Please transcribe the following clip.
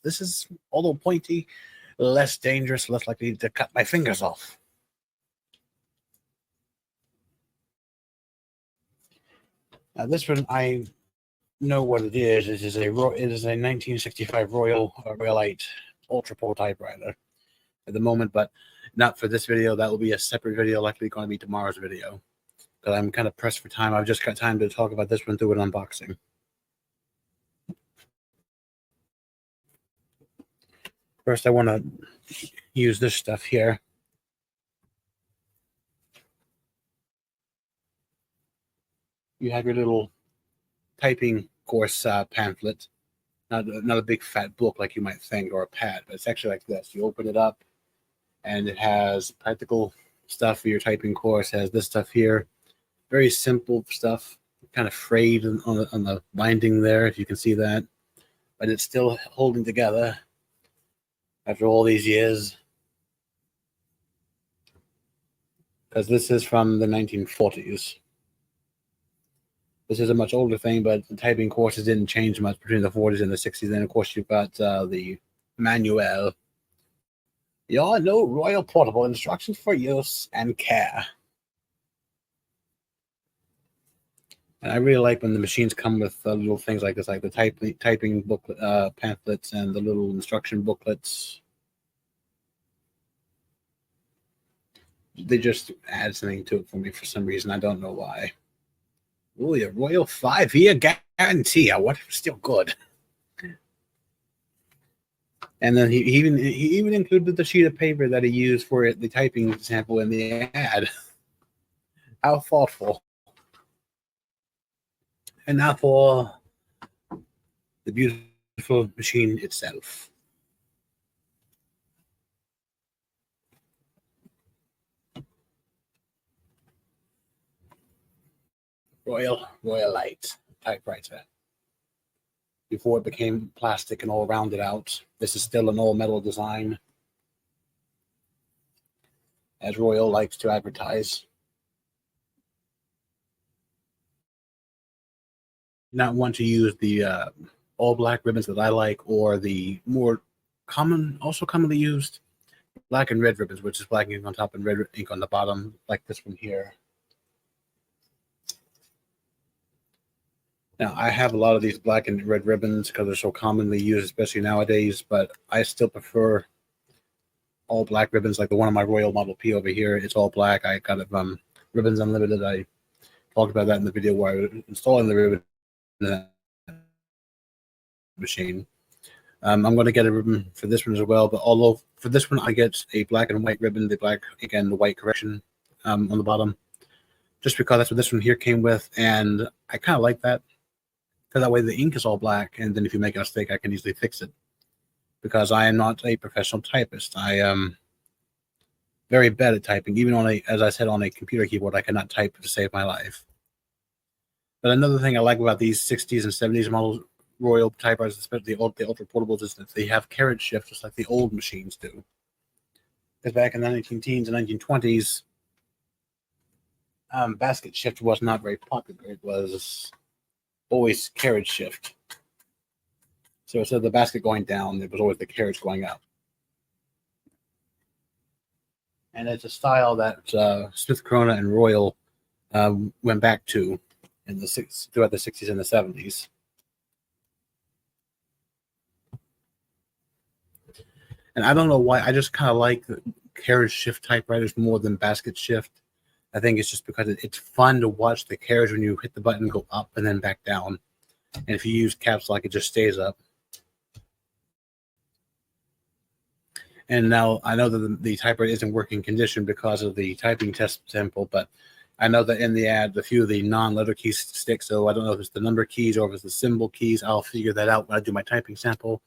this is, although pointy, less dangerous, less likely to cut my fingers off. Now this one, I know what it is. It is a 1965 Royalite Ultra Pro typewriter at the moment, but not for this video. That will be a separate video, likely going to be tomorrow's video, because I'm kind of pressed for time. I've just got time to talk about this one through an unboxing. First, I want to use this stuff here. You have your little typing course pamphlet, not a big fat book like you might think, or a pad, but it's actually like this. You open it up, and it has practical stuff for your typing course. It has this stuff here, very simple stuff, kind of frayed on the binding there, if you can see that, but it's still holding together after all these years, because this is from the 1940s. This is a much older thing, but the typing courses didn't change much between the 40s and the 60s. Then, of course, you've got the manual. Your new Royal Portable, instructions for use and care. And I really like when the machines come with little things like this, like the typing booklet, pamphlets, and the little instruction booklets. They just add something to it for me for some reason. I don't know why. Oh, your Royal 5-year guarantee. What? Still good. And then he even included the sheet of paper that he used for the typing sample in the ad. How thoughtful. And now for the beautiful machine itself. Royalite typewriter. Before it became plastic and all rounded out, this is still an all metal design, as Royal likes to advertise. Not want to use the all black ribbons that I like, or the more commonly used black and red ribbons, which is black ink on top and red ink on the bottom, like this one here. Now, I have a lot of these black and red ribbons because they're so commonly used, especially nowadays, but I still prefer all black ribbons, like the one on my Royal Model P over here. It's all black. I got it from Ribbons Unlimited. I talked about that in the video where I was installing the ribbon in the machine. I'm going to get a ribbon for this one as well, but although for this one I get a black and white ribbon, the black, again, the white correction on the bottom, just because that's what this one here came with, and I kind of like that. Because that way the ink is all black, and then if you make a mistake, I can easily fix it. Because I am not a professional typist. I am very bad at typing. Even on as I said, on a computer keyboard, I cannot type to save my life. But another thing I like about these 60s and 70s model Royal typewriters, especially the ultra portables, is that they have carriage shift just like the old machines do. Because back in the 1910s and 1920s, basket shift was not very popular. It was always carriage shift. So instead of the basket going down, it was always the carriage going up. And it's a style that Smith Corona and Royal went back to throughout the 60s and the 70s. And I don't know why, I just kind of like the carriage shift typewriters more than basket shift. I think it's just because it's fun to watch the carriage when you hit the button go up and then back down. And if you use caps lock, it just stays up. And now I know that the typewriter isn't working condition because of the typing test sample, but I know that in the ad, a few of the non-letter keys stick, so I don't know if it's the number keys or if it's the symbol keys. I'll figure that out when I do my typing sample.